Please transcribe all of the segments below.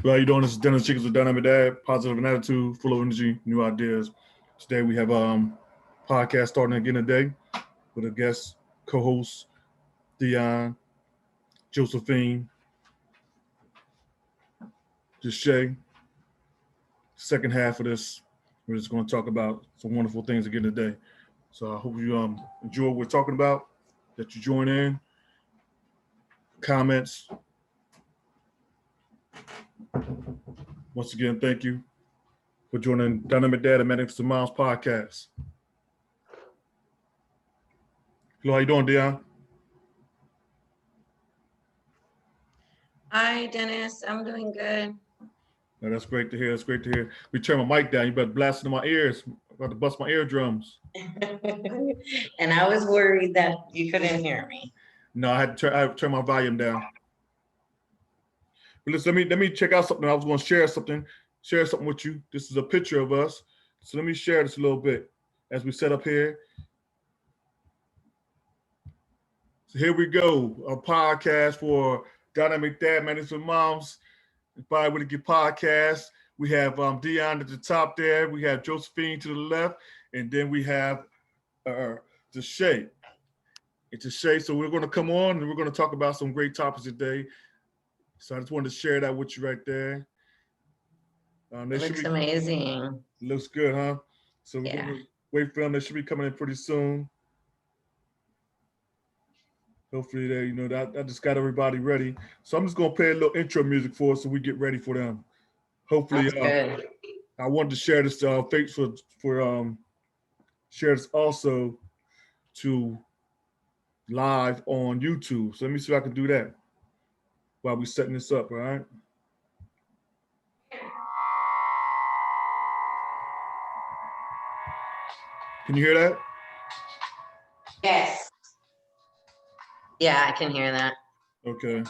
How you doing? This is Dennis Chickens with Dynamic Dad, positive and attitude, full of energy, new ideas. Today we have podcast starting again today with a guest co-host, Dion, Josephine, Deshay. Second half of this, we're just going to talk about some wonderful things again today. So I hope you enjoy what we're talking about, that you join in, comments. Once again, thank you for joining Dynamic Dad and Magnificent Moms podcast. Hello, how you doing, Dion? Hi, Dennis. I'm doing good. No, that's great to hear. That's great to hear. We turn my mic down. You better blast into my ears. I'm about to bust my eardrums. And I was worried that you couldn't hear me. No, I had to turn my volume down. But listen, let me check out something. I was going to share something with you. This is a picture of us. So let me share this a little bit as we set up here. So here we go. A podcast for Dynamic Dad, Magnificent Moms. Inspired with a Good podcast. We have Dion at the top there. We have Josephine to the left. And then we have Deshay. It's Deshay. So we're going to come on and we're going to talk about some great topics today. So I just wanted to share that with you right there. Looks amazing. Looks good, huh? So we're going to wait for them. They should be coming in pretty soon. Hopefully that I just got everybody ready. So I'm just going to play a little intro music for us so we get ready for them. Hopefully, I wanted to share this share this also to live on YouTube. So let me see if I can do that while we're setting this up, all right? Can you hear that? Yes. Yeah, I can hear that. Okay.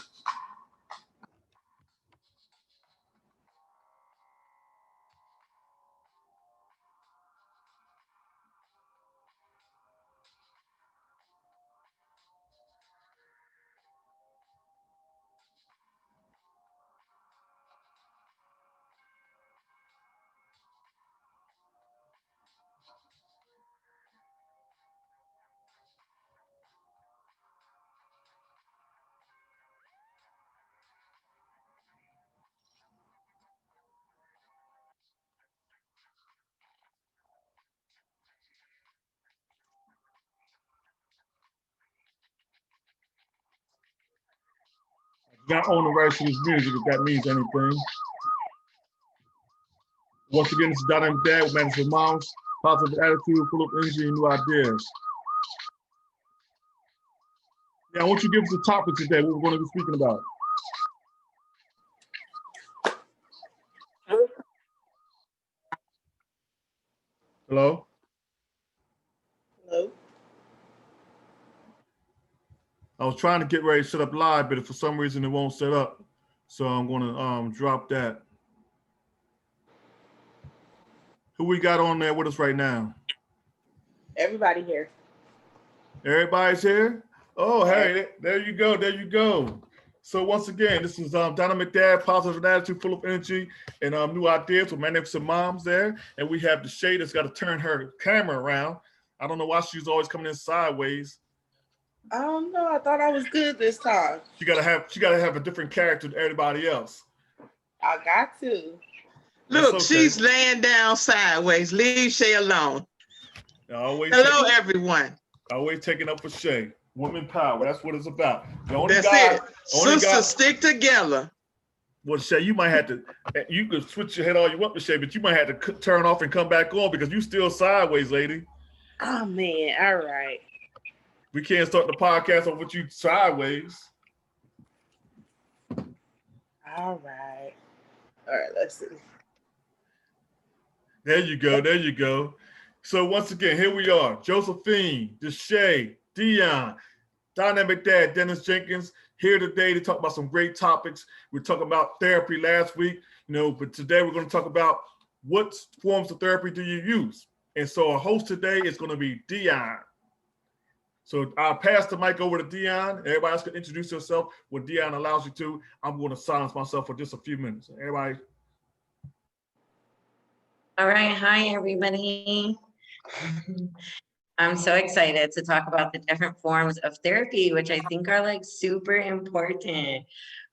Not own the rights to this music if that means anything. Once again, this is Dynamic Dad with Magnificent Moms, positive attitude, full of energy and new ideas. Now, I want you to give us the topic today, what we're going to be speaking about. Hello? Hello? I was trying to get ready to set up live, but if for some reason it won't set up, so I'm going to drop that. Who we got on there with us right now? Everybody here. Everybody's here? Oh, hey, there you go. There you go. So once again, this is Dynamic Dad, positive attitude, full of energy, and new ideas with Magnificent Moms there. And we have Deshay that's got to turn her camera around. I don't know why she's always coming in sideways. I don't know. I thought I was good this time. She gotta have a different character than everybody else. I got to. Look, okay. She's laying down sideways. Leave Shay alone. Hello, everyone. Always taking up for Shay. Woman power. That's what it's about. That's it. Sisters stick together. Well, Shay, you might have to. You could switch your head all you want with Shay, but you might have to turn off and come back on because you still sideways, lady. Oh man! All right. We can't start the podcast off with you sideways. All right. Let's see. There you go. There you go. So once again, here we are. Josephine, Deshay, Dion, Dynamic Dad, Dennis Jenkins, here today to talk about some great topics. We're talking about therapy last week, but today we're going to talk about what forms of therapy do you use. And so our host today is going to be Dion. So I'll pass the mic over to Dion. Everybody else can introduce yourself when Dion allows you to. I'm going to silence myself for just a few minutes. Everybody. All right. Hi, everybody. I'm so excited to talk about the different forms of therapy, which I think are like super important.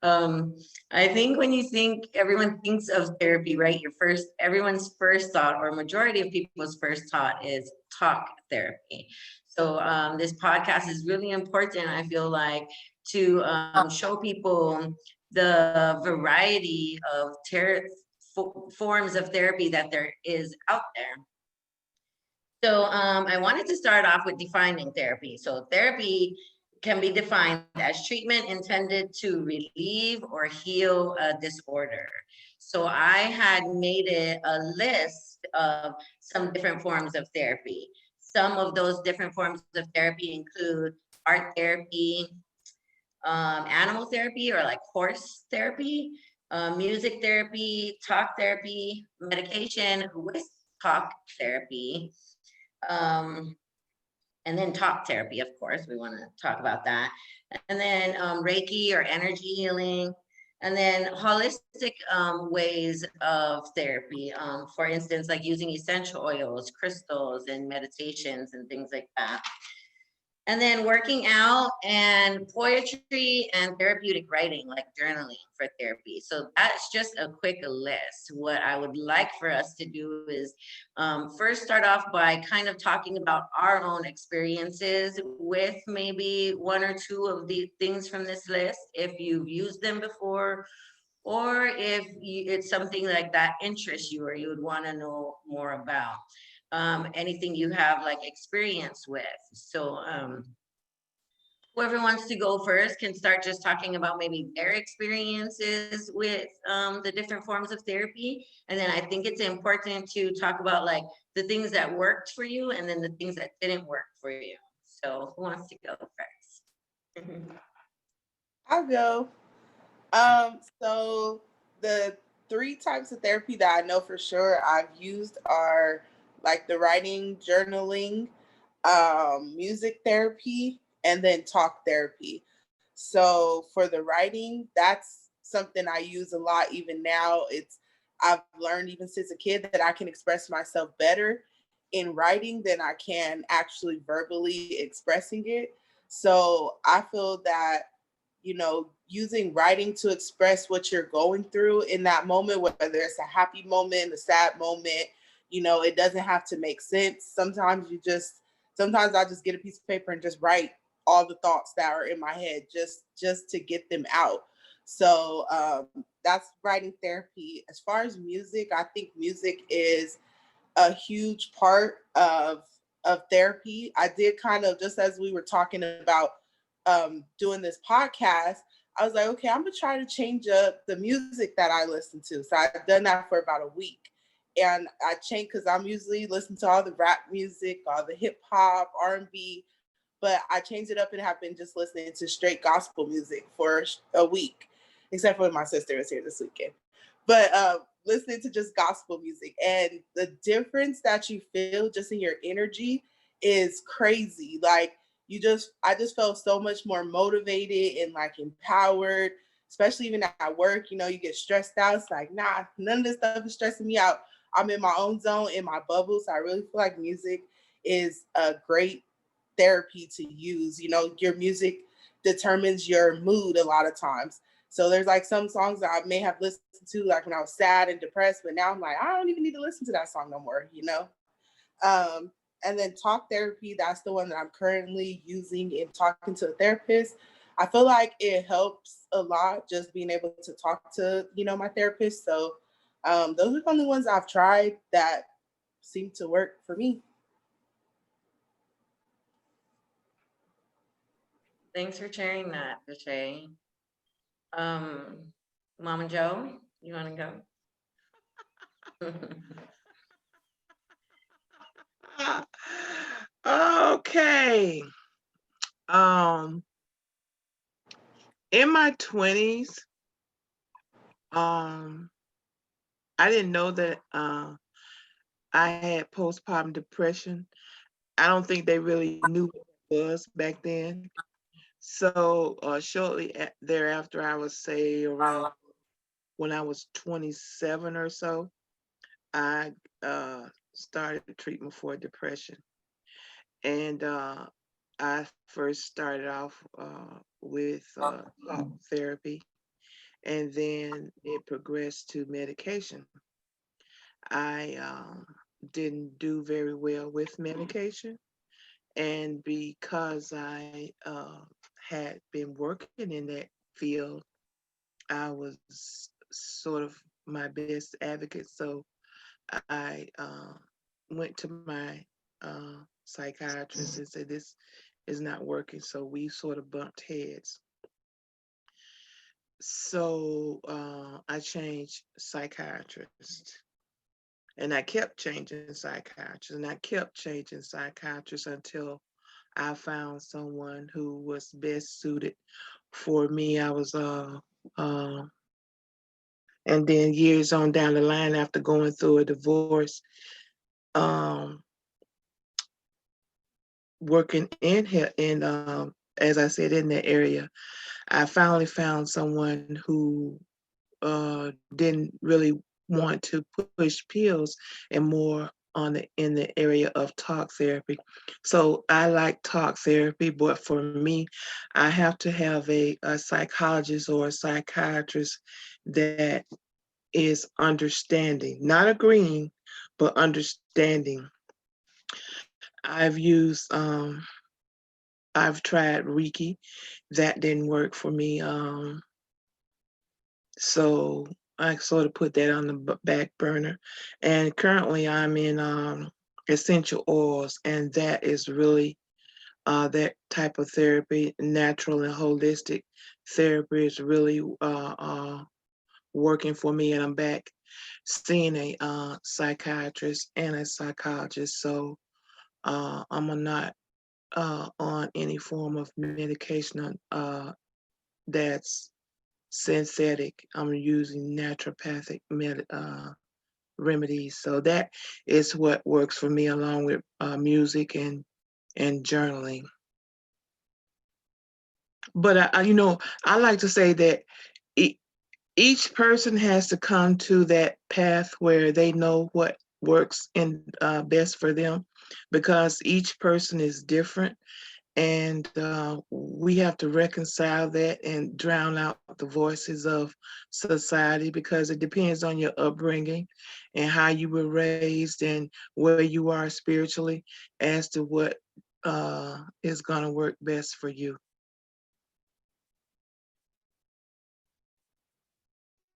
I think when you think, everyone thinks of therapy, right? Everyone's first thought, or majority of people's first thought, is talk therapy. So this podcast is really important, I feel like, to show people the variety of forms of therapy that there is out there. So I wanted to start off with defining therapy. So therapy can be defined as treatment intended to relieve or heal a disorder. So I had made it a list of some different forms of therapy. Some of those different forms of therapy include art therapy, animal therapy, or like horse therapy, music therapy, talk therapy, medication with talk therapy, and then talk therapy, of course, we want to talk about that. And then Reiki, or energy healing, and then holistic ways of therapy. For instance, like using essential oils, crystals, and meditations and things like that. And then working out, and poetry, and therapeutic writing, like journaling for therapy. So that's just a quick list. What I would like for us to do is first start off by kind of talking about our own experiences with maybe one or two of the things from this list, if you've used them before, or if it's something like that interests you, or you would want to know more about. Anything you have like experience with. So whoever wants to go first can start just talking about maybe their experiences with the different forms of therapy. And then I think it's important to talk about like the things that worked for you, and then the things that didn't work for you. So who wants to go first? I'll go. So the 3 types of therapy that I know for sure I've used are like the writing, journaling, music therapy, and then talk therapy. So for the writing, that's something I use a lot even now. I've learned even since a kid that I can express myself better in writing than I can actually verbally expressing it. So I feel that, using writing to express what you're going through in that moment, whether it's a happy moment, a sad moment, it doesn't have to make sense. Sometimes I just get a piece of paper and just write all the thoughts that are in my head just to get them out. So that's writing therapy. As far as music, I think music is a huge part of therapy. I did kind of, just as we were talking about doing this podcast, I was like, okay, I'm gonna try to change up the music that I listen to. So I've done that for about a week. And I changed, because I'm usually listening to all the rap music, all the hip hop, R&B, but I changed it up and have been just listening to straight gospel music for a week, except for when my sister was here this weekend. But listening to just gospel music, and the difference that you feel just in your energy is crazy. Like I just felt so much more motivated and like empowered, especially even at work. You get stressed out. It's like, nah, none of this stuff is stressing me out. I'm in my own zone, in my bubble. So I really feel like music is a great therapy to use. Your music determines your mood a lot of times. So there's like some songs that I may have listened to like when I was sad and depressed, but now I'm like, I don't even need to listen to that song no more, And then talk therapy, that's the one that I'm currently using in talking to a therapist. I feel like it helps a lot just being able to talk to, my therapist. So those are the only ones I've tried that seem to work for me. Thanks for sharing that, Vishay. Mama Joe, you want to go? Okay. In my 20s, I didn't know that I had postpartum depression. I don't think they really knew what was back then. So shortly thereafter, I would say around when I was 27 or so, I started treatment for depression. And I first started off with talk therapy, and then it progressed to medication. I didn't do very well with medication. And because I had been working in that field, I was sort of my best advocate. So I went to my psychiatrist and said, this is not working. So we sort of bumped heads. So I changed psychiatrist. And I kept changing psychiatrists, and I kept changing psychiatrists until I found someone who was best suited for me. I was, and then years on down the line after going through a divorce, working in here, as I said, in that area, I finally found someone who didn't really want to push pills and more in the area of talk therapy. So I like talk therapy, but for me, I have to have a psychologist or a psychiatrist that is understanding, not agreeing, but understanding. I've tried Reiki. That didn't work for me. So I sort of put that on the back burner. And currently I'm in essential oils, and that is really that type of therapy, natural and holistic therapy is really working for me. And I'm back seeing a psychiatrist and a psychologist. So I'm not on any form of medication that's synthetic. I'm using naturopathic remedies. So that is what works for me, along with music and journaling. But I like to say that each person has to come to that path where they know what works and best for them, because each person is different. And we have to reconcile that and drown out the voices of society, because it depends on your upbringing and how you were raised and where you are spiritually as to what is going to work best for you.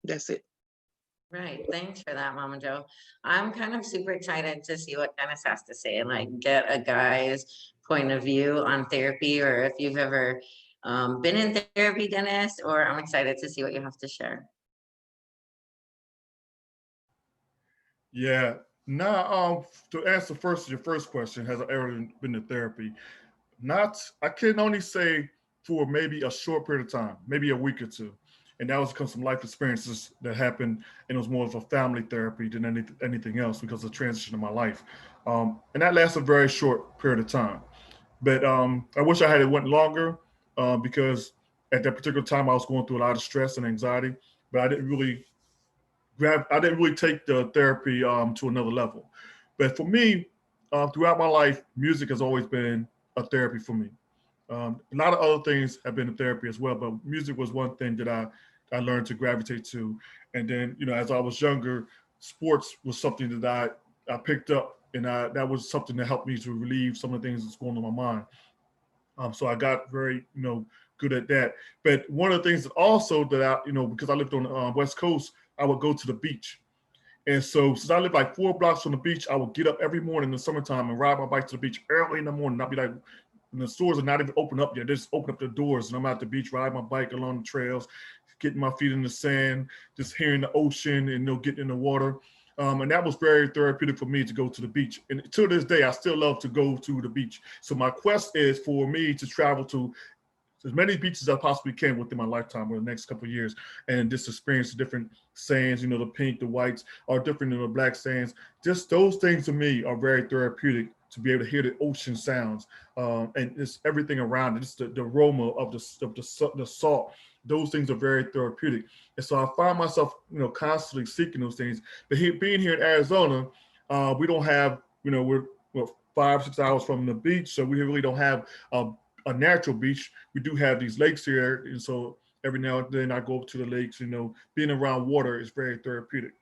That's it. Right. Thanks for that, Mama Joe. I'm kind of super excited to see what Dennis has to say and like get a guy's point of view on therapy, or if you've ever been in therapy, Dennis, or I'm excited to see what you have to share. Yeah. Now, to answer your first question, has I ever been to therapy? Not, I can only say for maybe a short period of time, maybe a week or two. And that was because some life experiences that happened, and it was more of a family therapy than anything else because of the transition of my life. And that lasted a very short period of time. But I wish I had it went longer because at that particular time I was going through a lot of stress and anxiety, but I didn't really take the therapy to another level. But for me, throughout my life, music has always been a therapy for me. A lot of other things have been a therapy as well, but music was one thing that I learned to gravitate to. And then, as I was younger, sports was something that I picked up, and that was something that helped me to relieve some of the things that's going on in my mind. So I got very, good at that. But one of the things that also that because I lived on the West Coast, I would go to the beach. And so since I live like 4 blocks from the beach, I would get up every morning in the summertime and ride my bike to the beach early in the morning. I'd be like, and the stores are not even open up yet. They just open up the doors, and I'm at the beach, riding my bike along the trails, getting my feet in the sand, just hearing the ocean and getting in the water. And that was very therapeutic for me to go to the beach. And to this day, I still love to go to the beach. So my quest is for me to travel to as many beaches as I possibly can within my lifetime or the next couple of years, and just experience the different sands, the pink, the whites, or different than the black sands. Just those things to me are very therapeutic to be able to hear the ocean sounds, and it's everything around it. It's the aroma of the salt. Those things are very therapeutic. And so I find myself, constantly seeking those things. But being here in Arizona, we don't have, we're 5-6 hours from the beach, so we really don't have a natural beach. We do have these lakes here, and so every now and then I go up to the lakes. Being around water is very therapeutic.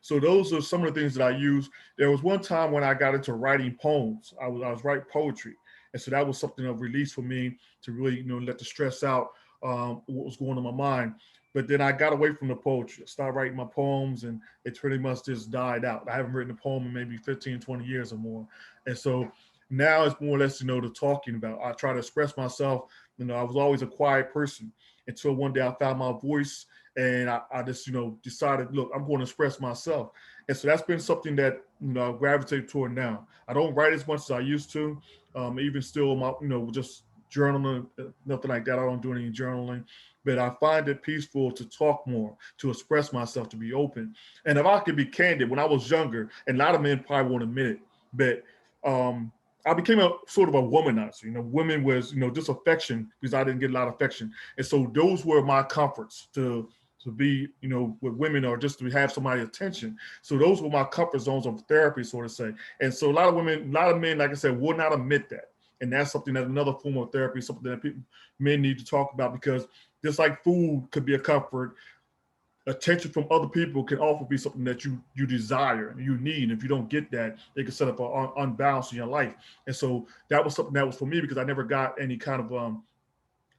So those are some of the things that I use. There was one time when I got into writing poems. I was writing poetry, and so that was something of release for me to really, let the stress out, what was going on in my mind. But then I got away from the poetry. I started writing my poems, and it pretty much just died out. I haven't written a poem in maybe 15, 20 years or more. And so now it's more or less, the talking about. I try to express myself. I was always a quiet person until one day I found my voice, and I just, decided, look, I'm going to express myself. And so that's been something that, I gravitate toward now. I don't write as much as I used to. Even still, my, just journaling, nothing like that. I don't do any journaling, but I find it peaceful to talk more, to express myself, to be open. And if I could be candid, when I was younger, and a lot of men probably won't admit it, but I became a sort of a womanizer. Women was, just affection, because I didn't get a lot of affection. And so those were my comforts, to be, with women, or just to have somebody's attention. So those were my comfort zones of therapy, sort of say. And so a lot of women, a lot of men, like I said, will not admit that. And that's something, that's another form of therapy, something that men need to talk about, because just like food could be a comfort, attention from other people can also be something that you desire and you need. And if you don't get that, it can set up an unbalance in your life. And so that was something that was for me, because I never got any kind of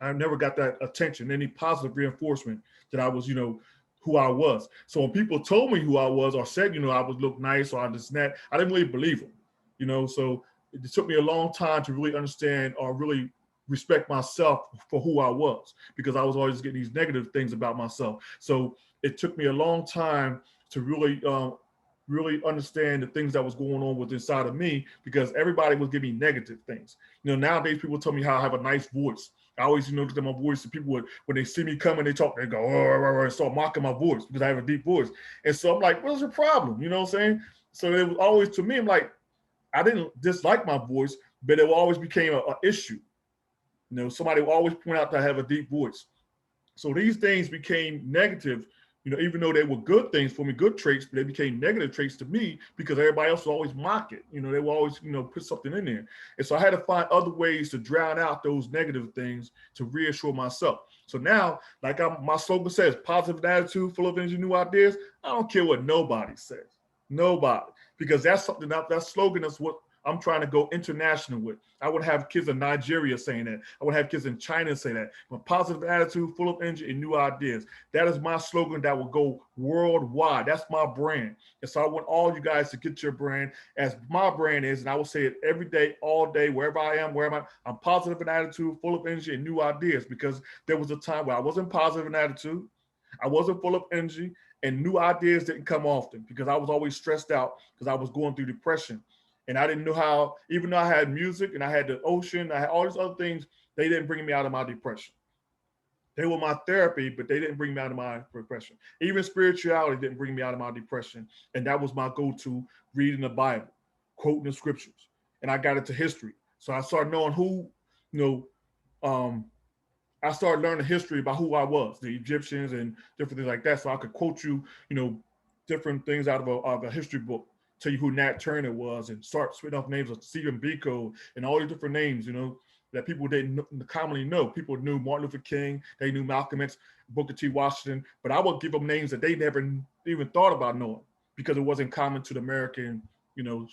I never got that attention, any positive reinforcement that I was, who I was. So when people told me who I was, or said, I would look nice, or I just that, I didn't really believe them. So it took me a long time to really understand, or really respect myself for who I was, because I was always getting these negative things about myself. So it took me a long time to really understand the things that was going on with inside of me, because everybody was giving me negative things. Nowadays people tell me how I have a nice voice. I always, look at my voice, and people would, when they see me coming, they talk, they go, oh, and start mocking my voice, because I have a deep voice. And so I'm like, what's your problem? You know what I'm saying? So it was always, to me, I'm like, I didn't dislike my voice, but it always became an issue. Somebody will always point out that I have a deep voice. So these things became negative, even though they were good things for me, good traits, but they became negative traits to me, because everybody else will always mock it. They will always, put something in there. And so I had to find other ways to drown out those negative things to reassure myself. So now, like my slogan says, positive attitude, full of energy, new ideas. I don't care what nobody says. Nobody. Because that's something, that slogan is what I'm trying to go international with. I would have kids in Nigeria saying that. I would have kids in China say that. A positive attitude, full of energy, and new ideas. That is my slogan that will go worldwide. That's my brand. And so I want all you guys to get your brand as my brand is. And I will say it every day, all day, wherever I am, I'm positive in attitude, full of energy, and new ideas. Because there was a time where I wasn't positive in attitude, I wasn't full of energy, and new ideas didn't come often, because I was always stressed out, because I was going through depression. And I didn't know how, even though I had music and I had the ocean, I had all these other things, they didn't bring me out of my depression. They were my therapy, but they didn't bring me out of my depression. Even spirituality didn't bring me out of my depression. And that was my go-to, reading the Bible, quoting the scriptures. And I got into history. So I started knowing who, I started learning history about who I was, the Egyptians and different things like that. So I could quote you, different things out of a history book, tell you who Nat Turner was, and start spitting off names of Stephen Biko and all these different names, that people didn't commonly know. People knew Martin Luther King, they knew Malcolm X, Booker T. Washington, but I would give them names that they never even thought about knowing, because it wasn't common to the American,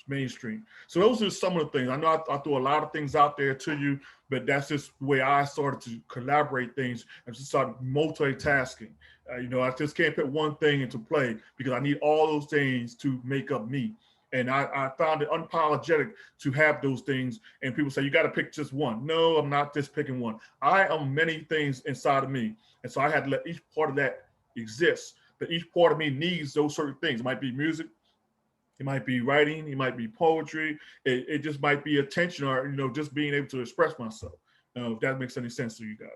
mainstream. So those are some of the things. I know I threw a lot of things out there to you, but that's just the way I started to collaborate things and just start multitasking. I just can't put one thing into play, because I need all those things to make up me. And I found it unapologetic to have those things. And people say, you got to pick just one. No, I'm not just picking one. I am many things inside of me. And so I had to let each part of that exist. But each part of me needs those certain things. It might be music. It might be writing. It might be poetry. It just might be attention, or, just being able to express myself. If that makes any sense to you guys.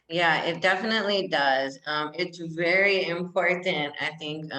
Yeah, it definitely does. It's very important, I think,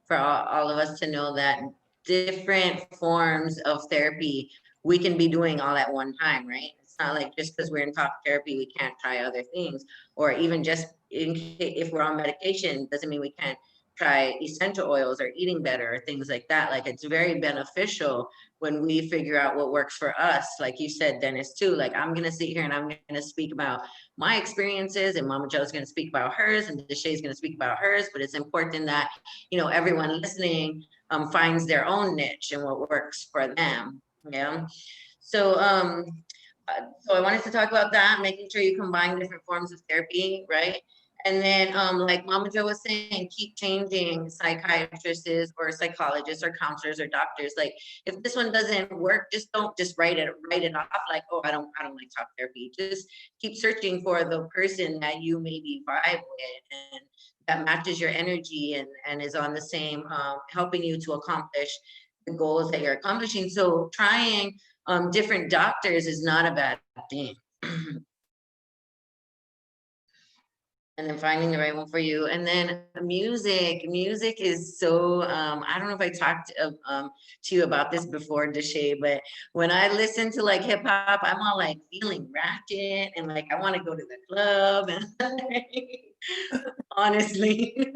for all of us to know that different forms of therapy we can be doing all at one time, right? It's not like just because we're in talk therapy, we can't try other things, or even just if we're on medication, doesn't mean we can't try essential oils or eating better or things like that. Like it's very beneficial when we figure out what works for us. Like you said, Dennis, too, like I'm going to sit here and I'm going to speak about my experiences, and Mama Joe's going to speak about hers, and Deshay's going to speak about hers. But it's important that, you know, everyone listening finds their own niche and what works for them. Yeah. So, so I wanted to talk about that, making sure you combine different forms of therapy, right? And then, like Mama Joe was saying, keep changing psychiatrists or psychologists or counselors or doctors. Like, if this one doesn't work, just don't just write it off. Like, oh, I don't like talk therapy. Just keep searching for the person that you maybe vibe with and that matches your energy and is on the same, helping you to accomplish the goals that you're accomplishing. So trying different doctors is not a bad thing. And then finding the right one for you. And then music is so, I don't know if I talked to you about this before, Deshay, but when I listen to like hip hop, I'm all like feeling ratchet and like I want to go to the club and honestly.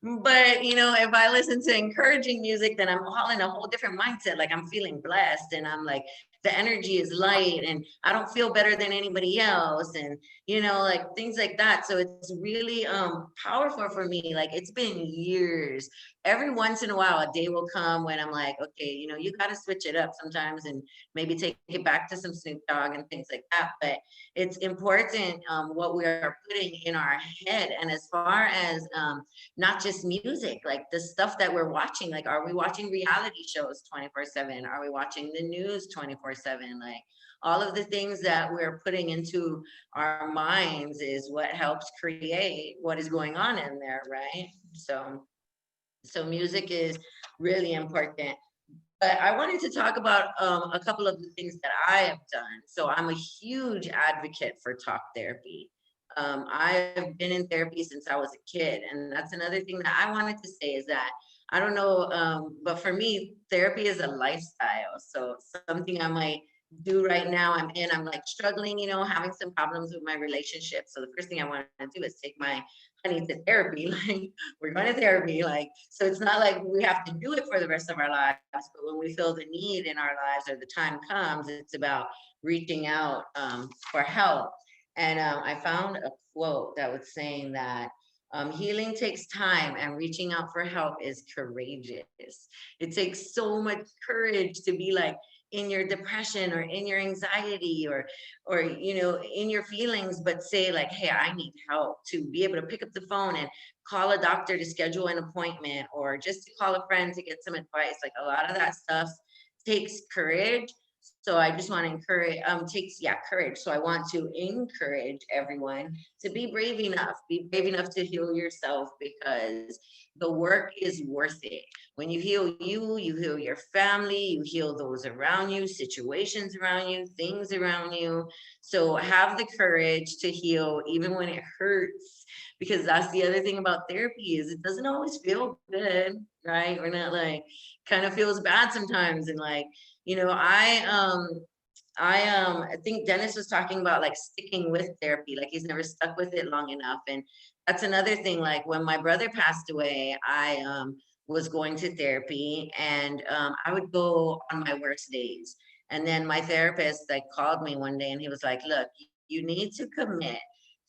But you know, if I listen to encouraging music, then I'm all in a whole different mindset. Like I'm feeling blessed and I'm like, the energy is light and I don't feel better than anybody else. And you know, like things like that. So it's really powerful for me. Like it's been years. Every once in a while, a day will come when I'm like, okay, you know, you got to switch it up sometimes and maybe take it back to some Snoop Dogg and things like that. But it's important what we are putting in our head. And as far as not just music, like the stuff that we're watching, like, are we watching reality shows 24/7? Are we watching the news 24/7? Like all of the things that we're putting into our minds is what helps create what is going on in there, right? So music is really important. But I wanted to talk about a couple of the things that I have done. So I'm a huge advocate for talk therapy. I've been in therapy since I was a kid. And that's another thing that I wanted to say is that I don't know, but for me, therapy is a lifestyle. So something I might do right now, I'm like struggling, you know, having some problems with my relationship. So the first thing I want to do is take my honey to therapy. Like we're going to therapy. Like, so it's not like we have to do it for the rest of our lives, but when we feel the need in our lives or the time comes, it's about reaching out for help. And I found a quote that was saying that healing takes time and reaching out for help is courageous. It takes so much courage to be like in your depression or in your anxiety or you know, in your feelings, but say like, hey, I need help, to be able to pick up the phone and call a doctor to schedule an appointment or just to call a friend to get some advice. Like a lot of that stuff takes courage. So I just want to encourage, takes, yeah, courage. So I want to encourage everyone to be brave enough to heal yourself, because the work is worth it. When you heal you heal your family, you heal those around you, situations around you, things around you. So have the courage to heal even when it hurts, because that's the other thing about therapy is it doesn't always feel good, right? We're not like, kind of feels bad sometimes. And like, you know, I think Dennis was talking about like sticking with therapy, like he's never stuck with it long enough. And that's another thing. Like when my brother passed away, I was going to therapy, and I would go on my worst days. And then my therapist like called me one day and he was like, look, you need to commit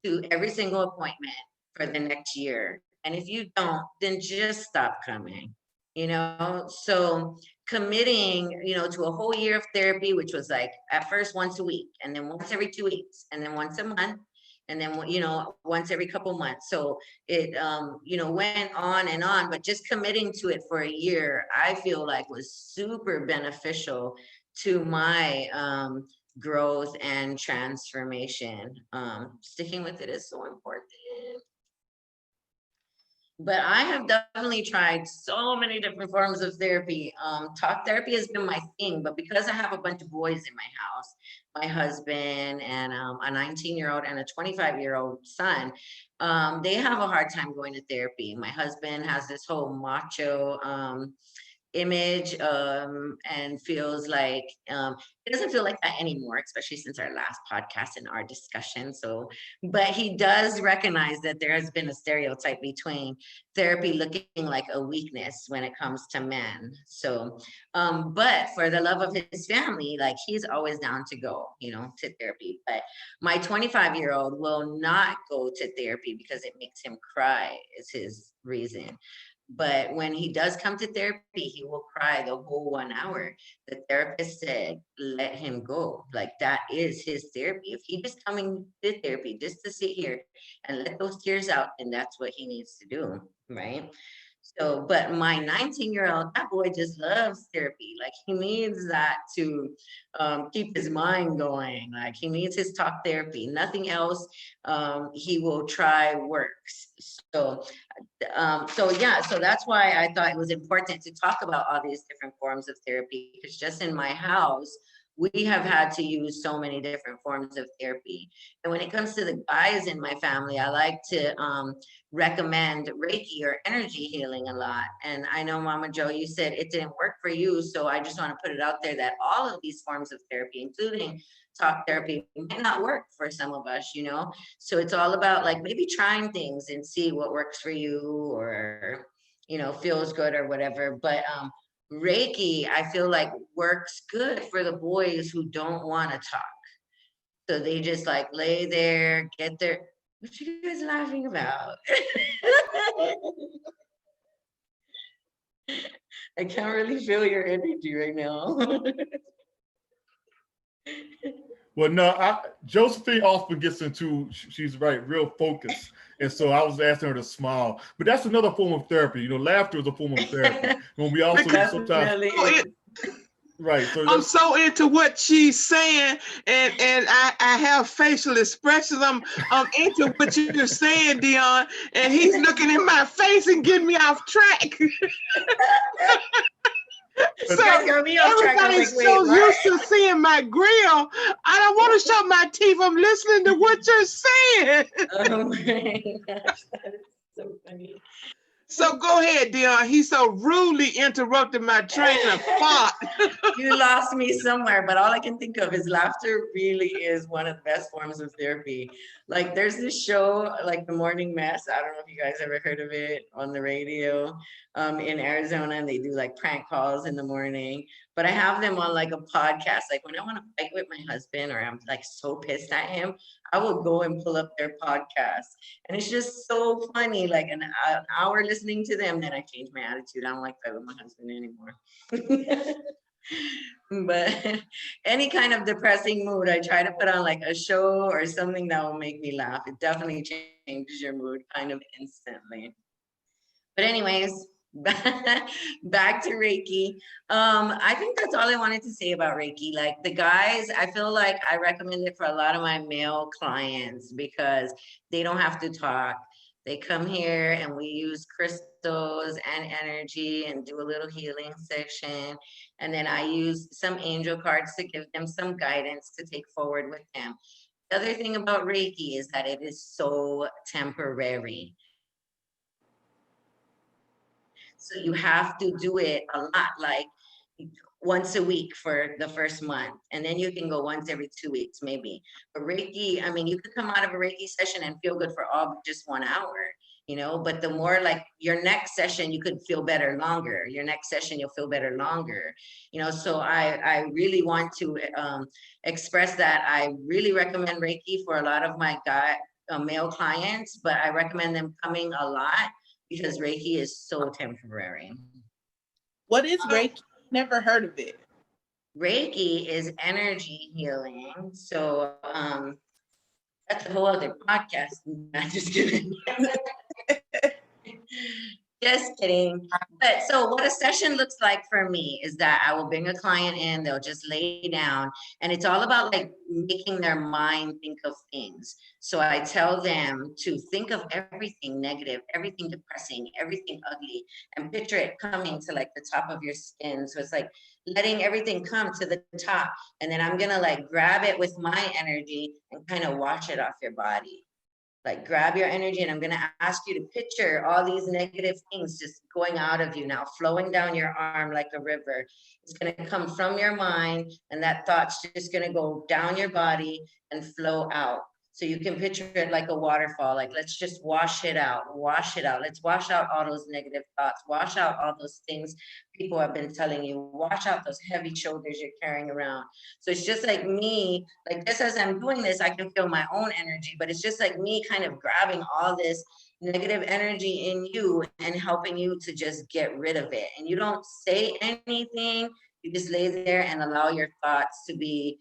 to every single appointment for the next year. And if you don't, then just stop coming, you know? So committing, you know, to a whole year of therapy, which was like at first once a week, and then once every 2 weeks, and then once a month, and then, you know, once every couple months. So it, you know, went on and on, but just committing to it for a year, I feel like was super beneficial to my growth and transformation. Sticking with it is so important. But I have definitely tried so many different forms of therapy. Talk therapy has been my thing, but because I have a bunch of boys in my house, my husband and a 19-year-old and a 25-year-old son, they have a hard time going to therapy. My husband has this whole macho image, and feels like it doesn't feel like that anymore, especially since our last podcast and our discussion. So, but he does recognize that there has been a stereotype between therapy looking like a weakness when it comes to men. So, but for the love of his family, like he's always down to go, you know, to therapy. But my 25-year-old will not go to therapy because it makes him cry, is his reason. But when he does come to therapy, he will cry the whole 1 hour. The therapist said, let him go. Like that is his therapy. If he just coming to therapy just to sit here and let those tears out, then that's what he needs to do, right? So, but my 19-year-old, that boy just loves therapy. Like he needs that to keep his mind going. Like he needs his talk therapy. Nothing else he will try works. So yeah, so that's why I thought it was important to talk about all these different forms of therapy, because just in my house, we have had to use so many different forms of therapy. And when it comes to the guys in my family, I like to recommend Reiki or energy healing a lot. And I know, Mama Joe, you said it didn't work for you. So I just want to put it out there that all of these forms of therapy, including talk therapy, might not work for some of us, you know? So it's all about like maybe trying things and see what works for you, or, you know, feels good or whatever. But Reiki, I feel like works good for the boys who don't want to talk. So they just like lay there, get their, what you guys laughing about? I can't really feel your energy right now. Well, no, Josephine often gets into, she's right, real focus. And so I was asking her to smile. But that's another form of therapy. You know, laughter is a form of therapy. When we also sometimes, Definitely is. right. So I'm so into what she's saying, and I have facial expressions. I'm into what you're saying, Dion, and he's looking in my face and getting me off track. You guys got me off track. I'm like, Everybody's wait, so what? used to seeing my grill. I don't want to show my teeth. I'm listening to what you're saying. Oh my gosh, that is so funny. So go ahead, Dion. He so rudely interrupted my train of thought. You lost me somewhere, but all I can think of is laughter really is one of the best forms of therapy. Like there's this show like The Morning Mess. I don't know if you guys ever heard of it, on the radio in Arizona, and they do like prank calls in the morning. But I have them on like a podcast. Like when I want to fight with my husband or I'm like so pissed at him, I will go and pull up their podcast. And it's just so funny, like an hour listening to them, then I change my attitude. I don't like fight with my husband anymore. But any kind of depressing mood, I try to put on like a show or something that will make me laugh. It definitely changes your mood kind of instantly. But anyways, back to Reiki. I think that's all I wanted to say about Reiki. Like the guys, I feel like I recommend it for a lot of my male clients because they don't have to talk. They come here and we use crystals and energy and do a little healing section. And then I use some angel cards to give them some guidance to take forward with them. The other thing about Reiki is that it is so temporary. So you have to do it a lot, like once a week for the first month. And then you can go once every 2 weeks, maybe. But Reiki, I mean, you could come out of a Reiki session and feel good for all but just 1 hour, you know, but the more like your next session, you could feel better longer. Your next session, you'll feel better longer, you know. So I really want to express that I really recommend Reiki for a lot of my male clients, but I recommend them coming a lot because Reiki is so temporary. What is Reiki? Never heard of it. Reiki is energy healing. So that's a whole other podcast. I'm just kidding. Just kidding. But so what a session looks like for me is that I will bring a client in, they'll just lay down, and it's all about like making their mind think of things. So I tell them to think of everything negative, everything depressing, everything ugly, and picture it coming to like the top of your skin. So it's like letting everything come to the top. And then I'm gonna like grab it with my energy and kind of wash it off your body. Like grab your energy, and I'm going to ask you to picture all these negative things just going out of you now, flowing down your arm like a river. It's going to come from your mind, and that thought's just going to go down your body and flow out. So you can picture it like a waterfall. Like, let's just wash it out, wash it out. Let's wash out all those negative thoughts, wash out all those things people have been telling you, wash out those heavy shoulders you're carrying around. So it's just like me, like just as I'm doing this, I can feel my own energy, but it's just like me kind of grabbing all this negative energy in you and helping you to just get rid of it. And you don't say anything, you just lay there and allow your thoughts to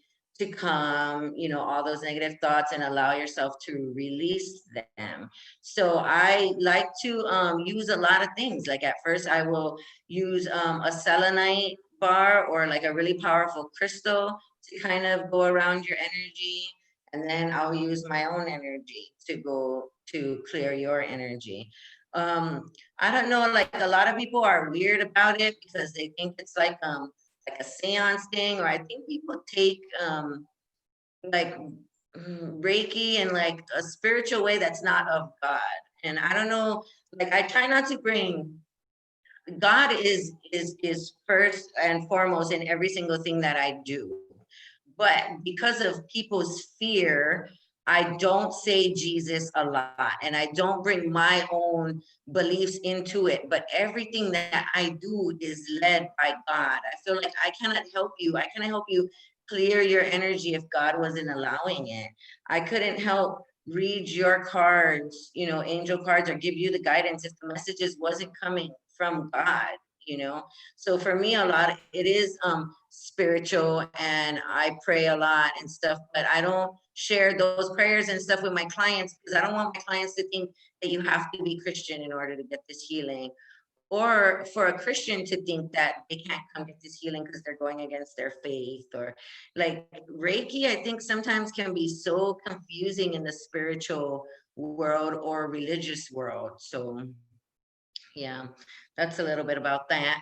come, you know, all those negative thoughts, and allow yourself to release them. So I like to use a lot of things. Like at first I will use a selenite bar or like a really powerful crystal to kind of go around your energy. And then I'll use my own energy to go to clear your energy. I don't know, like a lot of people are weird about it because they think it's like a seance thing, or I think people take like Reiki in like a spiritual way that's not of God. And I don't know, like I try not to bring God is first and foremost in every single thing that I do. But because of people's fear, I don't say Jesus a lot, and I don't bring my own beliefs into it. But everything that I do is led by God. I feel like I cannot help you. I cannot help you clear your energy if God wasn't allowing it. I couldn't help read your cards, you know, angel cards, or give you the guidance if the messages wasn't coming from God, you know. So for me, a lot it is spiritual, and I pray a lot and stuff, but I don't share those prayers and stuff with my clients because I don't want my clients to think that you have to be Christian in order to get this healing, or for a Christian to think that they can't come get this healing because they're going against their faith. Or like Reiki, I think sometimes can be so confusing in the spiritual world or religious world. So yeah, that's a little bit about that.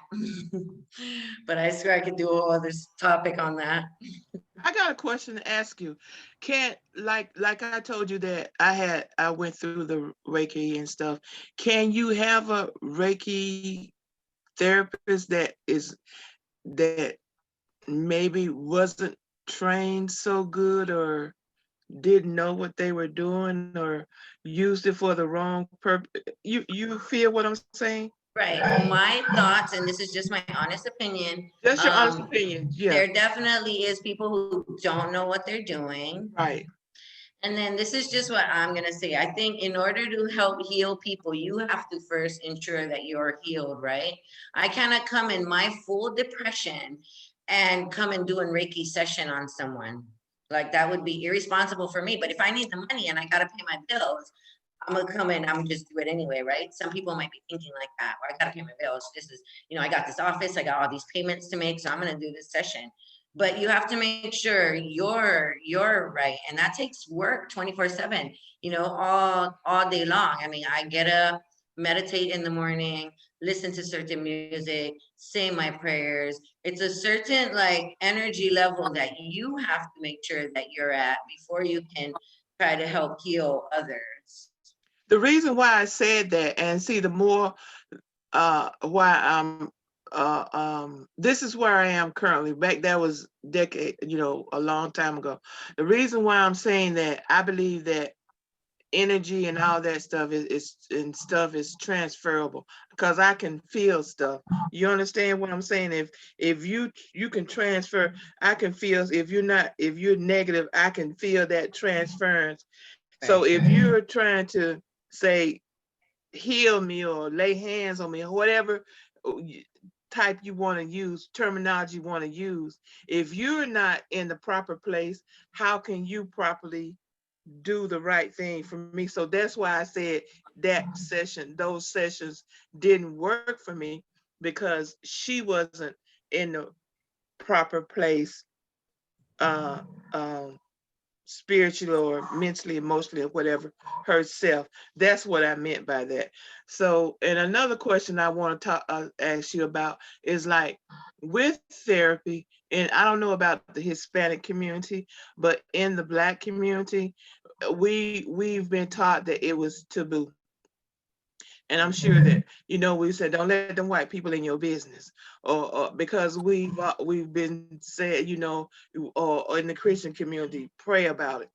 But I swear I could do a whole other topic on that. I got a question to ask you. Can't like I told you that I went through the Reiki and stuff. Can you have a Reiki therapist that maybe wasn't trained so good, or didn't know what they were doing, or used it for the wrong purpose? You feel what I'm saying? Right. Well, my thoughts, and this is just my honest opinion, Just your honest opinion. Yeah. there definitely is people who don't know what they're doing. Right. And then this is just what I'm going to say. I think in order to help heal people, you have to first ensure that you're healed, right? I cannot come in my full depression and come and do a Reiki session on someone. Like that would be irresponsible for me. But if I need the money and I got to pay my bills, I'm gonna come in, I'm gonna just do it anyway, right? Some people might be thinking like that, well, I gotta pay my bills. This is, you know, I got this office, I got all these payments to make, so I'm gonna do this session. But you have to make sure you're right. And that takes work 24/7, you know, all day long. I mean, I get up, meditate in the morning, listen to certain music, say my prayers. It's a certain like energy level that you have to make sure that you're at before you can try to help heal others. The reason why I said that, and see, the more why I'm this is where I am currently. Back that was decade, a long time ago. The reason why I'm saying that, I believe that energy and all that stuff is transferable, because I can feel stuff. You understand what I'm saying? If you can transfer, I can feel. If you're negative, I can feel that transference. So if you're trying to say heal me or lay hands on me or whatever type you want to use, terminology you want to use, if you're not in the proper place, how can you properly do the right thing for me? So that's why I said those sessions didn't work for me, because she wasn't in the proper place, spiritually or mentally, emotionally, or whatever, herself. That's what I meant by that. So, and another question I want to ask you about is, like, with therapy, and I don't know about the Hispanic community, but in the Black community, we've been taught that it was taboo. And I'm sure that, we said, don't let them white people in your business, or because we've been said, or in the Christian community, pray about it.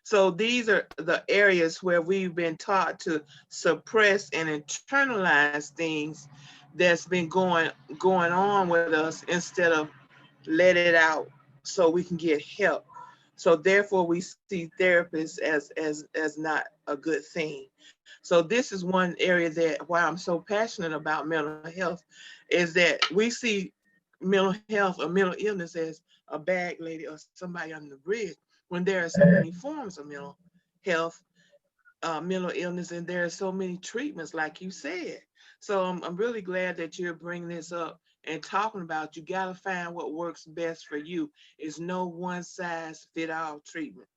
So these are the areas where we've been taught to suppress and internalize things that's been going on with us, instead of let it out so we can get help. So therefore we see therapists as not a good thing. So this is one area that why I'm so passionate about mental health, is that we see mental health or mental illness as a bag lady or somebody on the bridge, when there are so many forms of mental health, mental illness, and there are so many treatments, like you said. So I'm really glad that you're bringing this up and talking about, you got to find what works best for you. It's no one size fit all treatment.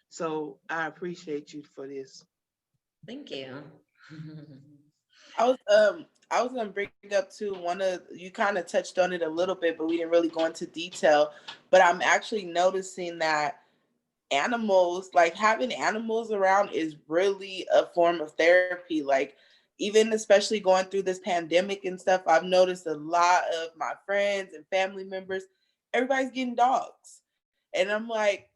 So I appreciate you for this. Thank you. I was gonna bring up too, you kind of touched on it a little bit, but we didn't really go into detail. But I'm actually noticing that animals, like having animals around, is really a form of therapy. Like, even especially going through this pandemic and stuff, I've noticed a lot of my friends and family members, everybody's getting dogs. And I'm like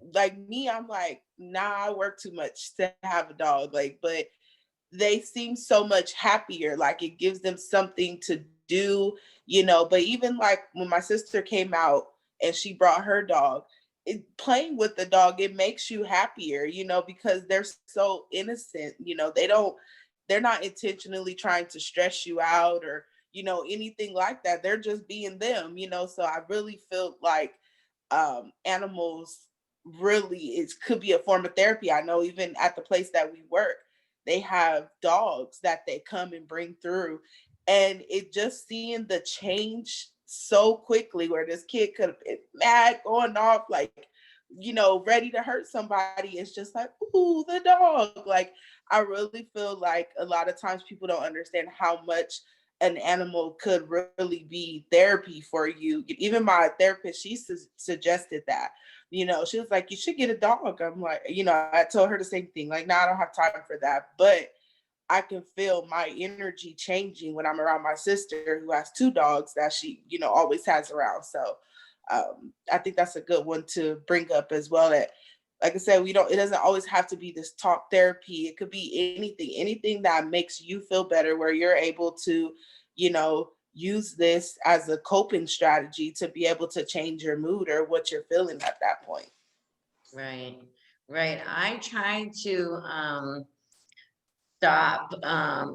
me, I'm like, nah, I work too much to have a dog. Like, but they seem so much happier. Like, it gives them something to do, But even like when my sister came out and she brought her dog, playing with the dog, it makes you happier, because they're so innocent. They're not intentionally trying to stress you out or, anything like that. They're just being them, So I really feel like animals really, it could be a form of therapy. I know even at the place that we work, they have dogs that they come and bring through, and it just seeing the change so quickly, where this kid could have been mad, going off, like, ready to hurt somebody. It's just like, ooh, the dog. Like, I really feel like a lot of times people don't understand how much an animal could really be therapy for you. Even my therapist, she suggested that. She was like, you should get a dog. I'm like, I told her the same thing. Like, no, I don't have time for that. But I can feel my energy changing when I'm around my sister, who has two dogs that she, always has around. So I think that's a good one to bring up as well. That, like I said, it doesn't always have to be this talk therapy. It could be anything that makes you feel better, where you're able to, use this as a coping strategy to be able to change your mood or what you're feeling at that point. Right, right. I try to stop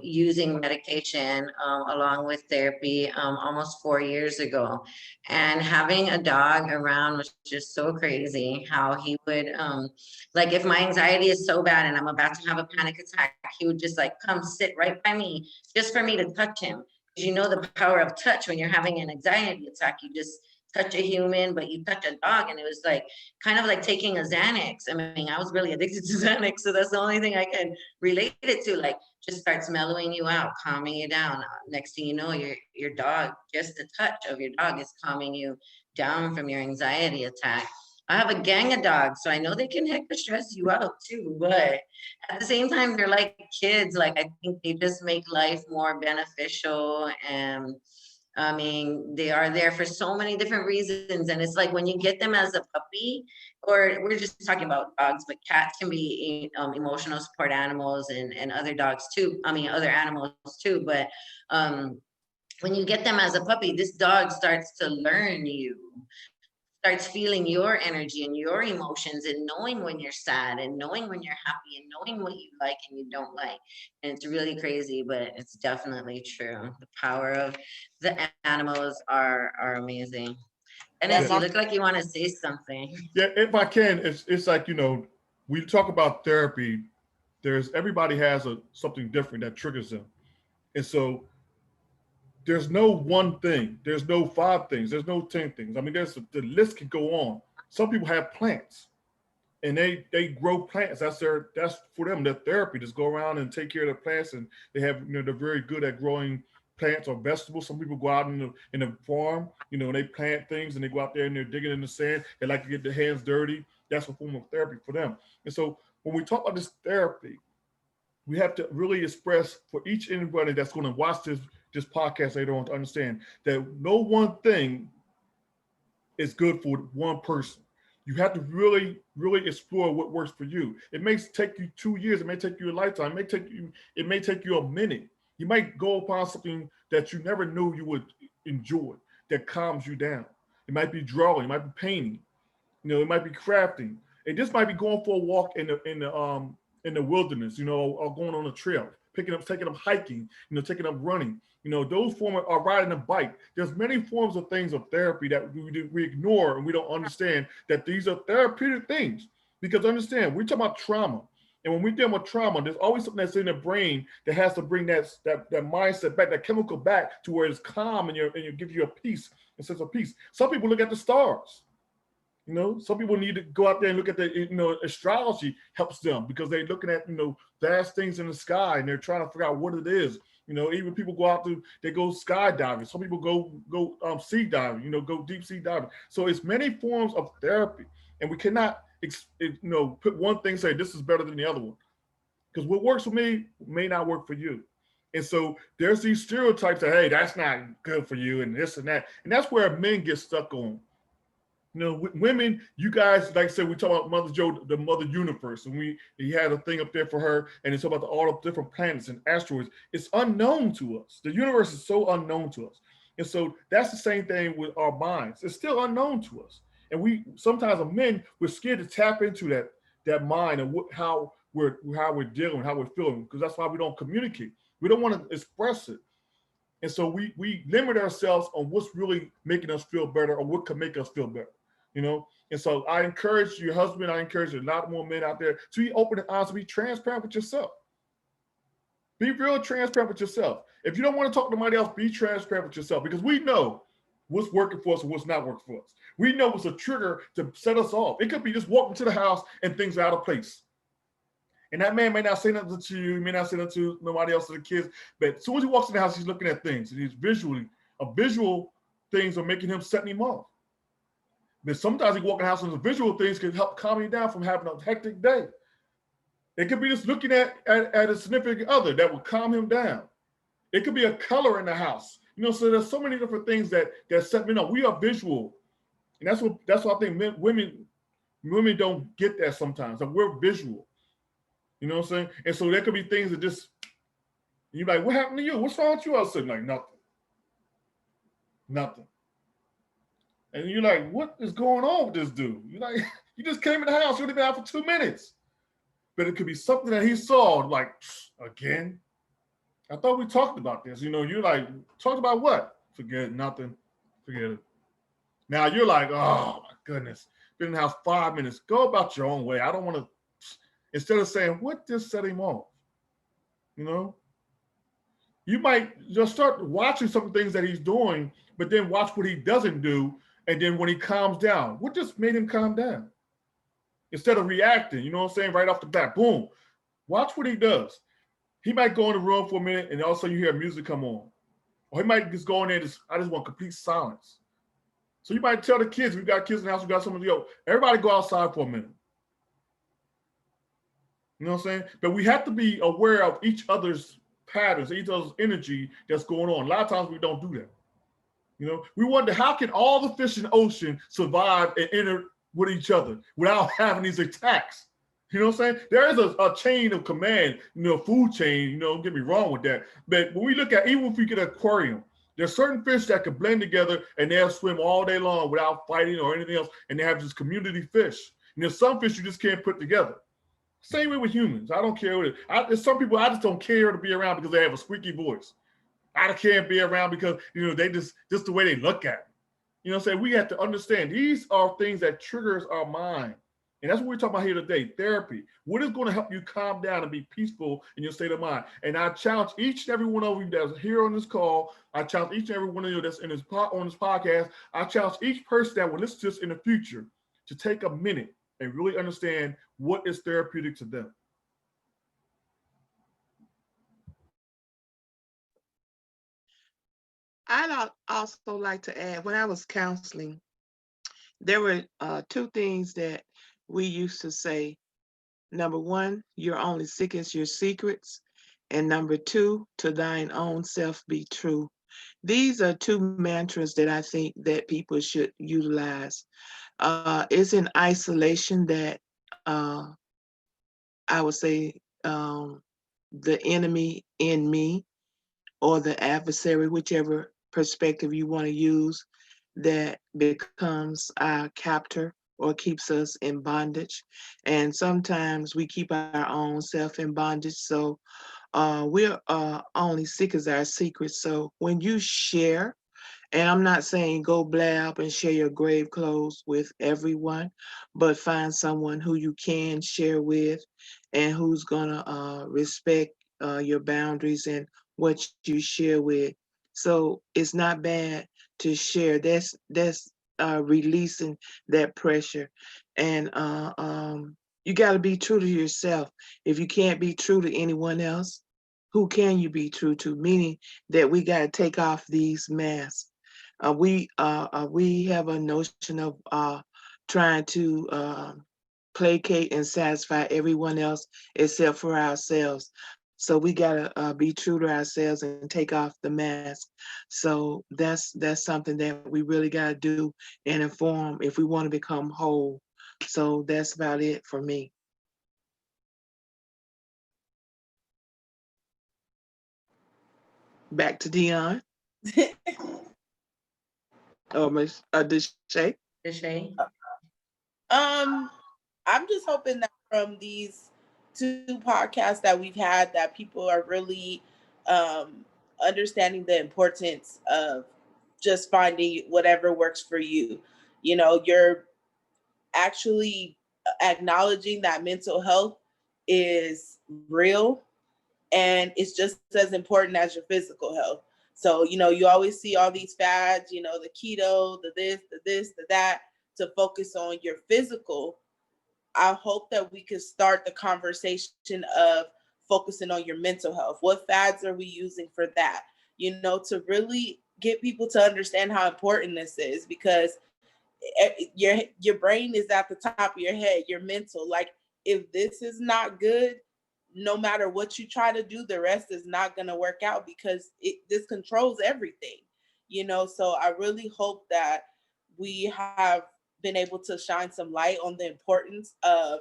using medication along with therapy almost 4 years ago. And having a dog around was just so crazy how he would, like, if my anxiety is so bad and I'm about to have a panic attack, he would just like come sit right by me just for me to touch him. Because the power of touch when you're having an anxiety attack, you just touch a human, but you touch a dog, and it was like kind of like taking a Xanax. I mean, I was really addicted to Xanax, so that's the only thing I can relate it to. Like, just starts mellowing you out, calming you down. Next thing you know, your dog, just the touch of your dog is calming you down from your anxiety attack. I have a gang of dogs, so I know they can heck stress you out too. But at the same time, they're like kids. Like, I think they just make life more beneficial, and I mean, they are there for so many different reasons. And it's like when you get them as a puppy, or we're just talking about dogs, but cats can be emotional support animals, and other dogs too. I mean, other animals too. But when you get them as a puppy, this dog starts to learn you, starts feeling your energy and your emotions, and knowing when you're sad and knowing when you're happy and knowing what you like and you don't like. And it's really crazy, but it's definitely true. The power of the animals are amazing. Dennis, you look like you want to say something. Yeah, if I can, it's like, we talk about therapy. Everybody has something different that triggers them, and so there's no one thing. There's no 5 things. There's no 10 things. I mean, the list can go on. Some people have plants, and they grow plants. That's for them. Their therapy. Just go around and take care of the plants, and they have, they're very good at growing plants or vegetables. Some people go out in the farm, and they plant things, and they go out there and they're digging in the sand. They like to get their hands dirty. That's a form of therapy for them. And so when we talk about this therapy, we have to really express for each and everybody that's going to watch this podcast later on to understand that no one thing is good for one person. You have to really, really explore what works for you. It may take you 2 years. It may take you a lifetime. It may take you a minute. You might go upon something that you never knew you would enjoy that calms you down. It might be drawing. It might be painting. It might be crafting. It just might be going for a walk in the wilderness, or going on a trail, taking up hiking, taking up running. Those forms are riding a bike. There's many forms of things of therapy that we ignore, and we don't understand that these are therapeutic things. Because understand, we're talking about trauma. And when we deal with trauma, there's always something that's in the brain that has to bring that mindset back, that chemical back to where it's calm and it gives you a peace, a sense of peace. Some people look at the stars. Some people need to go out there and look at the, astrology helps them because they're looking at, vast things in the sky and they're trying to figure out what it is. Even people they go skydiving. Some people go sea diving, go deep sea diving. So it's many forms of therapy, and we cannot, put one thing and say this is better than the other one, because what works for me may not work for you. And so there's these stereotypes that, hey, that's not good for you and this and that. And that's where men get stuck on. Women, you guys, like I said, we talk about Mother Joe, the Mother Universe, and he had a thing up there for her, and it's about all the different planets and asteroids. It's unknown to us. The universe is so unknown to us, and so that's the same thing with our minds. It's still unknown to us, and we sometimes, as men, we're scared to tap into that mind and how we're dealing, how we're feeling, because that's why we don't communicate. We don't want to express it. And so we limit ourselves on what's really making us feel better or what can make us feel better. And so I encourage your husband, I encourage a lot more men out there to be open and honest, to be transparent with yourself. Be real transparent with yourself. If you don't want to talk to somebody else, be transparent with yourself, because we know what's working for us and what's not working for us. We know what's a trigger to set us off. It could be just walking to the house and things are out of place. And that man may not say nothing to you, he may not say nothing to nobody else, to the kids, but as soon as he walks in the house, he's looking at things, and visual things are making him, setting him off. But sometimes he walk in the house and the visual things can help calm you down from having a hectic day. It could be just looking at a significant other that will calm him down. It could be a color in the house. So there's so many different things that set me up. We are visual. And that's what I think women don't get that sometimes. Like, we're visual. You know what I'm saying? And so there could be things that just, you're like, what happened to you? What's wrong with you? I was saying, like, nothing. And you're like, what is going on with this dude? You're like, you just came in the house, you only been out for 2 minutes. But it could be something that he saw, like, again? I thought we talked about this. You're like, talked about what? Forget it, nothing. Forget it. Now you're like, oh my goodness. Been in the house 5 minutes. Go about your own way. I don't want to, instead of saying, what just set him off? You might just start watching some things that he's doing, but then watch what he doesn't do. And then when he calms down, what just made him calm down? Instead of reacting, you know what I'm saying? Right off the bat, boom. Watch what he does. He might go in the room for a minute and all of a sudden you hear music come on. Or he might just go in there and I just want complete silence. So you might tell the kids, we got kids in the house, we got somebody, everybody go outside for a minute. You know what I'm saying? But we have to be aware of each other's patterns, each other's energy that's going on. A lot of times we don't do that. We wonder, how can all the fish in the ocean survive and enter with each other without having these attacks? You know what I'm saying? There is a chain of command, food chain, don't get me wrong with that. But when we look at, even if we get an aquarium, there's certain fish that can blend together and they'll swim all day long without fighting or anything else. And they have this community fish. And there's some fish you just can't put together. Same way with humans. I don't care what there's some people I just don't care to be around because they have a squeaky voice. I can't be around because, they just the way they look at me. What I'm saying? We have to understand these are things that triggers our mind. And that's what we're talking about here today, therapy. What is going to help you calm down and be peaceful in your state of mind? And I challenge each and every one of you that's here on this call. I challenge each and every one of you that's on this podcast. I challenge each person that will listen to this in the future to take a minute and really understand what is therapeutic to them. I'd also like to add, when I was counseling, there were 2 things that we used to say Number one, you're only sick as your secrets. And number two, to thine own self be true. These are two mantras that I think that people should utilize. It's in isolation that I would say the enemy in me or the adversary, whichever perspective you want to use, that becomes our captor or keeps us in bondage. And sometimes we keep our own self in bondage. So we're only sick as our secrets. So when you share, and I'm not saying go blab and share your grave clothes with everyone, but find someone who you can share with and who's gonna respect your boundaries and what you share with. So it's not bad to share. That's releasing that pressure, and you got to be true to yourself. If you can't be true to anyone else, who can you be true to? Meaning that we got to take off these masks. We have a notion of trying to placate and satisfy everyone else except for ourselves. So we gotta be true to ourselves and take off the mask. So that's something that we really gotta do and inform if we want to become whole. So that's about it for me. Back to Dion or Miss Deshay. Deshay? I'm just hoping that from these two podcasts that we've had, that people are really understanding the importance of just finding whatever works for you. You know, you're actually acknowledging that mental health is real and it's just as important as your physical health. So, you know, you always see all these fads, you know, the keto, the this, the that, to focus on your physical. I hope that we could start the conversation of focusing on your mental health. What fads are we using for that? You know, to really get people to understand how important this is, because your brain is at the top of your head, your mental. Like, if this is not good, no matter what you try to do, the rest is not going to work out, because this controls everything, you know. So I really hope that we have been able to shine some light on the importance of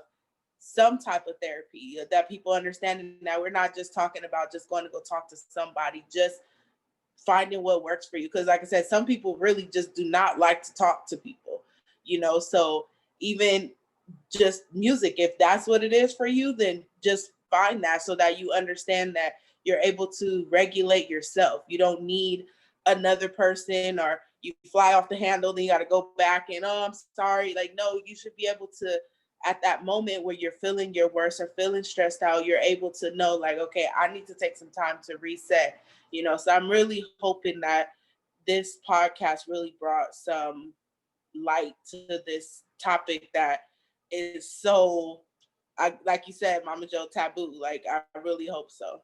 some type of therapy, that people understanding that we're not just talking about just going to go talk to somebody, just finding what works for you. Because like I said, some people really just do not like to talk to people, you know. So even just music, if that's what it is for you, then just find that, so that you understand that you're able to regulate yourself. You don't need another person, or you fly off the handle, then you got to go back and, oh, I'm sorry. Like, no, you should be able to, at that moment where you're feeling your worst or feeling stressed out, you're able to know, like, okay, I need to take some time to reset, you know. So I'm really hoping that this podcast really brought some light to this topic that is so, like you said, Mama Joe, taboo. Like, I really hope so.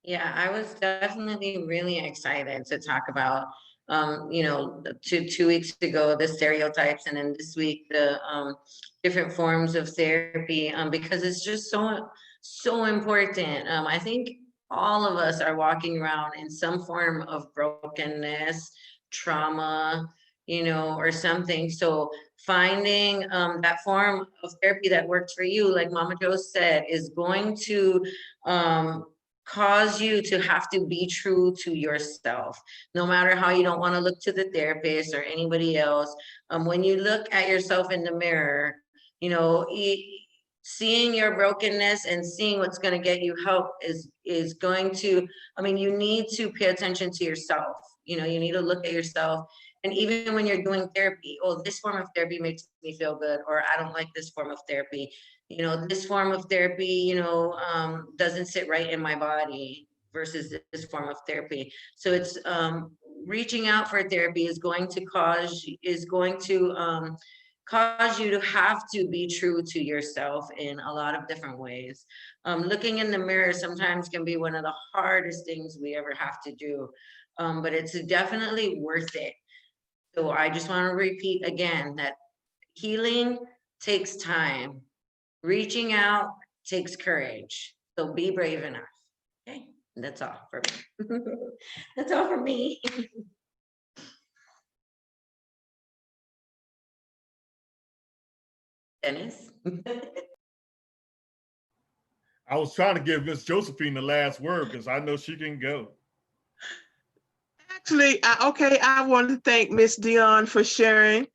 Yeah, I was definitely really excited to talk about, you know, 2 weeks ago, the stereotypes, and then this week, the different forms of therapy, because it's just so important. I think all of us are walking around in some form of brokenness, trauma, you know, or something. So finding that form of therapy that works for you, like Mama Jo said, is going to cause you to have to be true to yourself, no matter how you don't want to look to the therapist or anybody else. When you look at yourself in the mirror, you know, seeing your brokenness and seeing what's going to get you help is going to, I mean, you need to pay attention to yourself. You know, you need to look at yourself. And even when you're doing therapy, oh, this form of therapy makes me feel good, or I don't like this form of therapy. You know, this form of therapy, you know, doesn't sit right in my body versus this form of therapy. So it's reaching out for therapy is going to cause you to have to be true to yourself in a lot of different ways. Looking in the mirror sometimes can be one of the hardest things we ever have to do, but it's definitely worth it. So I just want to repeat again that healing takes time. Reaching out takes courage. So be brave enough. Okay, that's all for me. That's all for me. Dennis. I was trying to give Miss Josephine the last word because I know she can go. Actually, I want to thank Miss Dion for sharing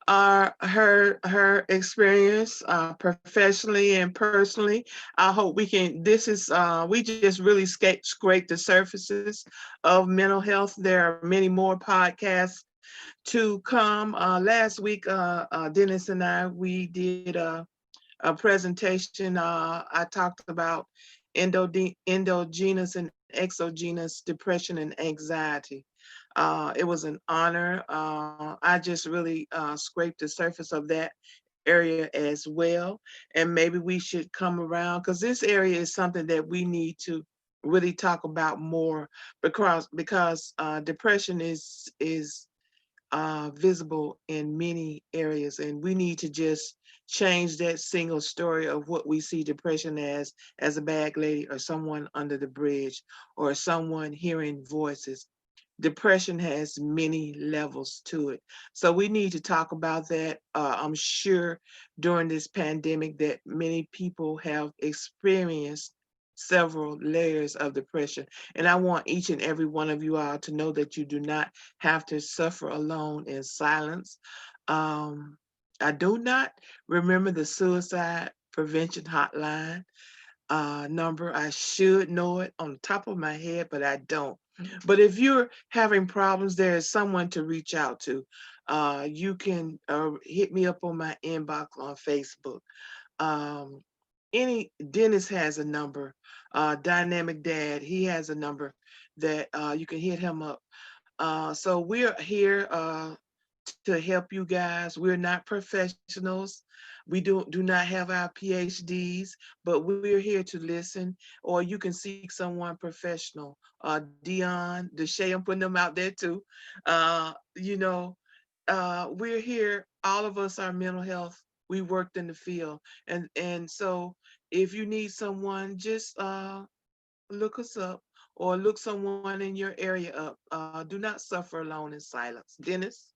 her experience professionally and personally. I hope we can. We just really scrape the surfaces of mental health. There are many more podcasts to come. Last week, Dennis and we did a presentation. I talked about endogenous and exogenous depression and anxiety. It was an honor. I just really scraped the surface of that area as well. And maybe we should come around because this area is something that we need to really talk about more because depression is visible in many areas, and we need to just change that single story of what we see depression as a bag lady or someone under the bridge or someone hearing voices. Depression has many levels to it. So we need to talk about that. I'm sure during this pandemic that many people have experienced several layers of depression. And I want each and every one of you all to know that you do not have to suffer alone in silence. I do not remember the suicide prevention hotline number. I should know it on the top of my head, but I don't. But if you're having problems, there is someone to reach out to. You can hit me up on my inbox on Facebook. Um, Dennis has a number. Dynamic Dad, he has a number that you can hit him up. So we're here to help you guys. We're not professionals. We do not have our PhDs, but we're here to listen, or you can seek someone professional. Dion, Deshay, I'm putting them out there too. You know, we're here. All of us are mental health. We worked in the field. And so if you need someone, just look us up or look someone in your area up. Do not suffer alone in silence. Dennis?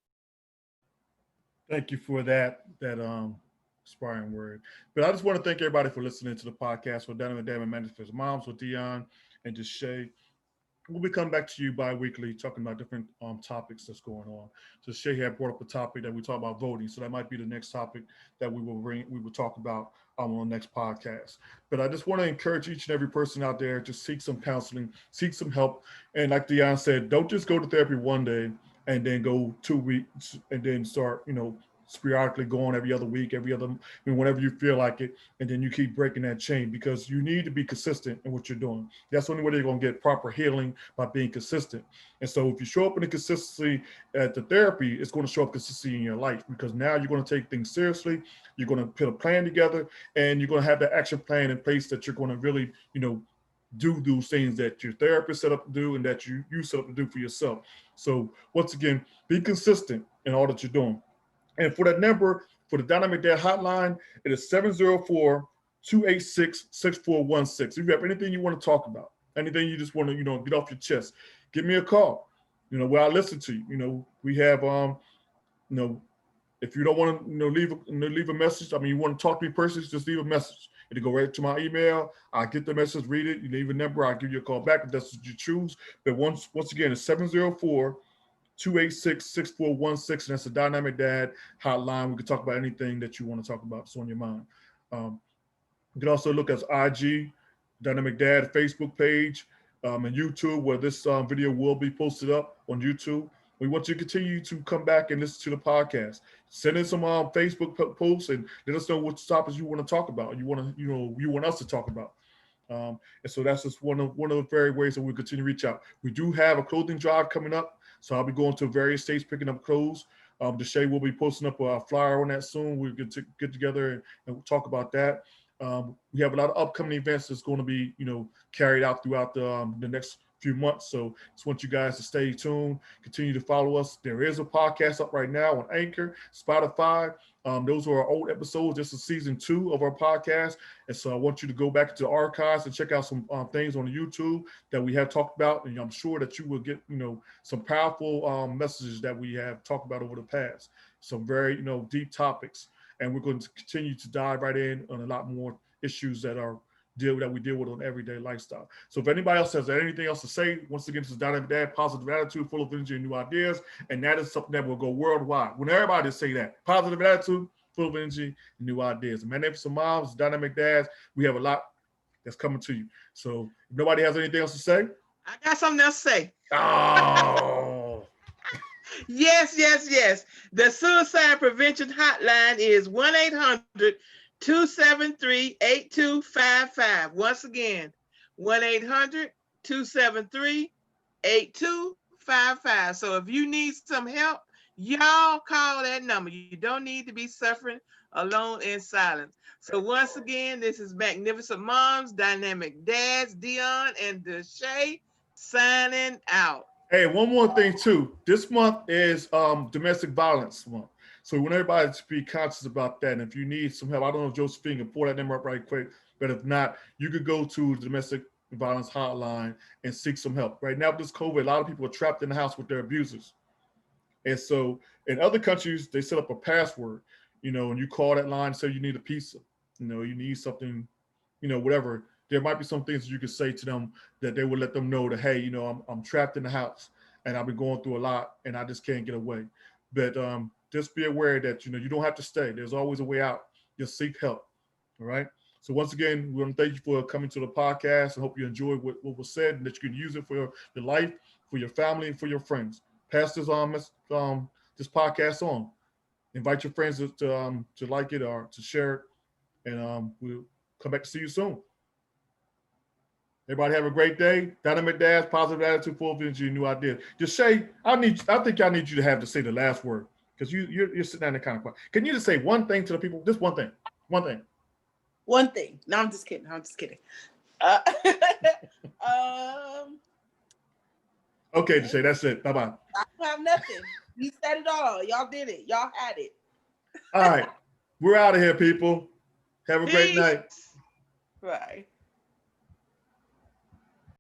Thank you for that inspiring word. But I just want to thank everybody for listening to the podcast with Dynamic Dad and Manifest Moms with Dion and just Shay. We'll be coming back to you bi-weekly talking about different topics that's going on. So Shay had brought up a topic that we talk about voting. So that might be the next topic that we will talk about on the next podcast. But I just want to encourage each and every person out there to seek some counseling, seek some help. And like Dion said, don't just go to therapy one day and then go 2 weeks and then start, sporadically going every other week, every other, whenever you feel like it, and then you keep breaking that chain because you need to be consistent in what you're doing. That's the only way you're going to get proper healing, by being consistent. And so if you show up in the consistency at the therapy, it's going to show up consistency in your life because now you're going to take things seriously. You're going to put a plan together and you're going to have the action plan in place that you're going to really, do those things that your therapist set up to do and that you set up to do for yourself. So once again, be consistent in all that you're doing. And for that number, for the Dynamic Dad hotline, it is 704-286-6416. If you have anything you want to talk about, anything you just want to, get off your chest, give me a call, where I listen to you. We have, if you don't want to, leave a message, you want to talk to me personally, just leave a message. It'll go right to my email. I get the message, read it, you leave a number, I'll give you a call back if that's what you choose. But once again, it's 704-286-6416, and that's a Dynamic Dad hotline. We can talk about anything that you want to talk about. It's on your mind. You can also look at IG, Dynamic Dad Facebook page, and YouTube, where this video will be posted up on YouTube. We want you to continue to come back and listen to the podcast. Send in some Facebook posts and let us know what topics you want to talk about. You want us to talk about. And so that's just one of the very ways that we continue to reach out. We do have a clothing drive coming up, so I'll be going to various states picking up clothes. Deshay will be posting up a flyer on that soon. We'll get together and talk about that. We have a lot of upcoming events that's going to be, carried out throughout the next few months. So just want you guys to stay tuned, continue to follow us. There is a podcast up right now on Anchor, Spotify. Those are our old episodes. This is season 2 of our podcast. And so I want you to go back to the archives and check out some things on YouTube that we have talked about. And I'm sure that you will get, some powerful messages that we have talked about over the past. Some very, deep topics. And we're going to continue to dive right in on a lot more issues that we deal with on everyday lifestyle. So if anybody else has anything else to say, once again, this is Dynamic Dad, positive attitude, full of energy and new ideas. And that is something that will go worldwide. When everybody say that, positive attitude, full of energy, and new ideas. And Magnificent Moms, Dynamic Dads, we have a lot that's coming to you. So if nobody has anything else to say. I got something else to say. Oh. Yes. The suicide prevention hotline is 1-800-273-8255. Once again, 1-800-273-8255. So if you need some help, y'all call that number. You don't need to be suffering alone in silence. So once again, this is Magnificent Moms, Dynamic Dads, Dion and Deshae signing out. Hey, one more thing too. This month is domestic violence month. So we want everybody to be conscious about that. And if you need some help, I don't know if Josephine can pull that number up right quick, but if not, you could go to the domestic violence hotline and seek some help. Right now with this COVID, a lot of people are trapped in the house with their abusers. And so in other countries, they set up a password, and you call that line and say you need a pizza, you need something, whatever. There might be some things that you could say to them that they would let them know that, hey, I'm trapped in the house and I've been going through a lot and I just can't get away. But just be aware that, you don't have to stay. There's always a way out. Just seek help. All right. So once again, we want to thank you for coming to the podcast. I hope you enjoyed what was said and that you can use it for your life, for your family, and for your friends. Pass this this podcast on. Invite your friends to like it or to share it, and we'll come back to see you soon. Everybody have a great day. Dynamic Dads, positive attitude, full of energy, new ideas. Just say, I think I need you to have to say the last word because you're sitting down there kind of quiet. Can you just say one thing to the people? Just one thing. One thing. One thing. No, I'm just kidding. Okay, Deshae, that's it. Bye-bye. I don't have nothing. You said it all. Y'all did it. Y'all had it. All right. We're out of here, people. Have a great night. Bye.